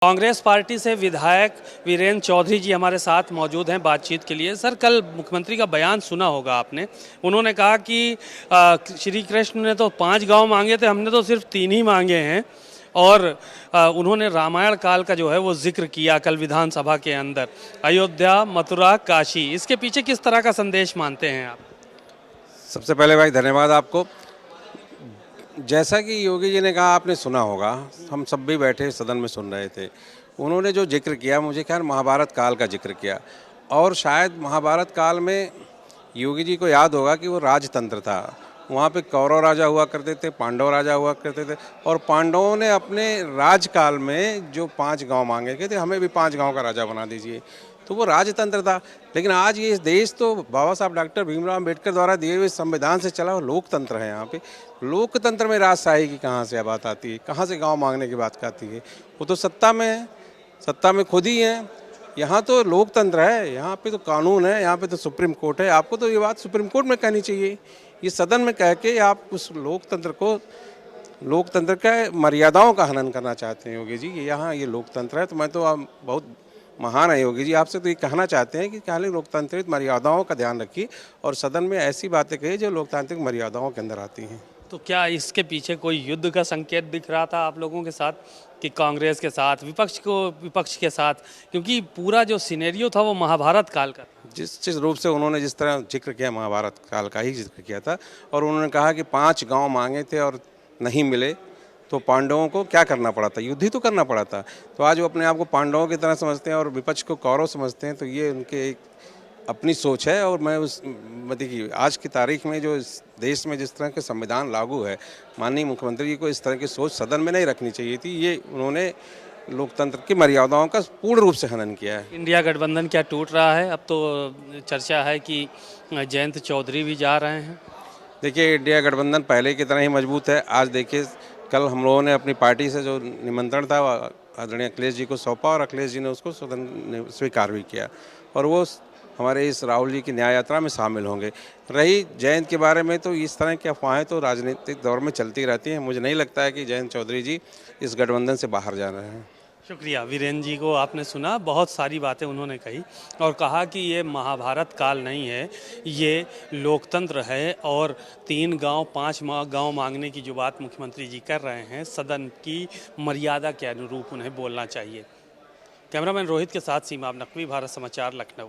Congress party से विधायक वीरेंद्र चौधरी जी हमारे साथ मौजूद हैं बातचीत के लिए। सर, कल मुख्यमंत्री का बयान सुना होगा आपने। उन्होंने कहा कि श्री कृष्ण ने तो 5 गांव मांगे थे, हमने तो सिर्फ 3 ही मांगे हैं। और उन्होंने रामायण काल का जो है वो जिक्र किया कल विधानसभा के अंदर। अयोध्या, मथुरा, काशी, इसके पीछे किस तरह का संदेश मानते हैं आप? सबसे पहले भाई धन्यवाद आपको। जैसा कि योगी जी ने कहा, आपने सुना होगा, हम सब भी बैठे सदन में सुन रहे थे। उन्होंने जो जिक्र किया, मुझे ख्याल महाभारत काल का जिक्र किया। और शायद महाभारत काल में योगी जी को याद होगा कि वो राजतंत्र था। वहाँ पे कौरव राजा हुआ करते थे, पांडव राजा हुआ करते थे। और पांडवों ने अपने राजकाल में जो 5 गांव मांगे गए थे, हमें भी 5 गांव का राजा बना दीजिए, तो वो राजतंत्र था। लेकिन आज ये देश तो बाबा साहब डॉक्टर भीमराव अम्बेडकर द्वारा दिए हुए संविधान से चला हुआ लोकतंत्र है। यहाँ पे लोकतंत्र में राजशाही की कहाँ से बात आती है, कहाँ से गांव मांगने की बात आती है? वो तो सत्ता में है, सत्ता में खुद ही है। यहाँ तो लोकतंत्र है, यहाँ पे तो कानून है, यहाँ पे तो सुप्रीम कोर्ट है। आपको तो ये बात सुप्रीम कोर्ट में कहनी चाहिए। ये सदन में कह के आप उस लोकतंत्र को, लोकतंत्र का मर्यादाओं का हनन करना चाहते हैं योगी जी। यहाँ ये लोकतंत्र है, तो मैं तो आप बहुत महान है योगी जी, आपसे तो ये कहना चाहते हैं कि खाली लोकतांत्रिक मर्यादाओं का ध्यान रखिए और सदन में ऐसी बातें कहिए जो लोकतांत्रिक मर्यादाओं के अंदर आती हैं। तो क्या इसके पीछे कोई युद्ध का संकेत दिख रहा था आप लोगों के साथ, कि कांग्रेस के साथ, विपक्ष के साथ? क्योंकि पूरा जो सिनेरियो था वो महाभारत काल का। जिस रूप से उन्होंने जिस तरह जिक्र किया, महाभारत काल का ही जिक्र किया था। और उन्होंने कहा कि 5 गांव मांगे थे और नहीं मिले, तो पांडवों को क्या करना पड़ा था? युद्ध ही तो करना पड़ा था। तो आज वो अपने आप को पांडवों की तरह समझते हैं और विपक्ष को कौरव समझते हैं। तो ये उनके एक अपनी सोच है। और मैं देखिए, आज की तारीख में जो इस देश में जिस तरह के संविधान लागू है, माननीय मुख्यमंत्री जी को इस तरह की सोच सदन में नहीं रखनी चाहिए थी। ये उन्होंने लोकतंत्र की मर्यादाओं का पूर्ण रूप से हनन किया है। इंडिया गठबंधन क्या टूट रहा है? अब तो चर्चा है कि जयंत चौधरी भी जा रहे हैं। देखिए, इंडिया गठबंधन पहले की तरह ही मजबूत है। आज देखिए, कल हम लोगों ने अपनी पार्टी से जो निमंत्रण था आदरणीय अखिलेश जी को सौंपा और अखिलेश जी ने उसको सदन ने स्वीकार भी किया। और वो हमारे इस राहुल जी की न्याय यात्रा में शामिल होंगे। रही जयंत के बारे में, तो इस तरह की अफवाहें तो राजनीतिक दौर में चलती रहती हैं। मुझे नहीं लगता है कि जयंत चौधरी जी इस गठबंधन से बाहर जा रहे हैं। शुक्रिया। वीरेंद्र जी को आपने सुना, बहुत सारी बातें उन्होंने कही और कहा कि ये महाभारत काल नहीं है, ये लोकतंत्र है। और 3 गांव 5 गांव मांगने की जो बात मुख्यमंत्री जी कर रहे हैं, सदन की मर्यादा के अनुरूप उन्हें बोलना चाहिए। कैमरामैन रोहित के साथ सीमा नकवी, भारत समाचार, लखनऊ।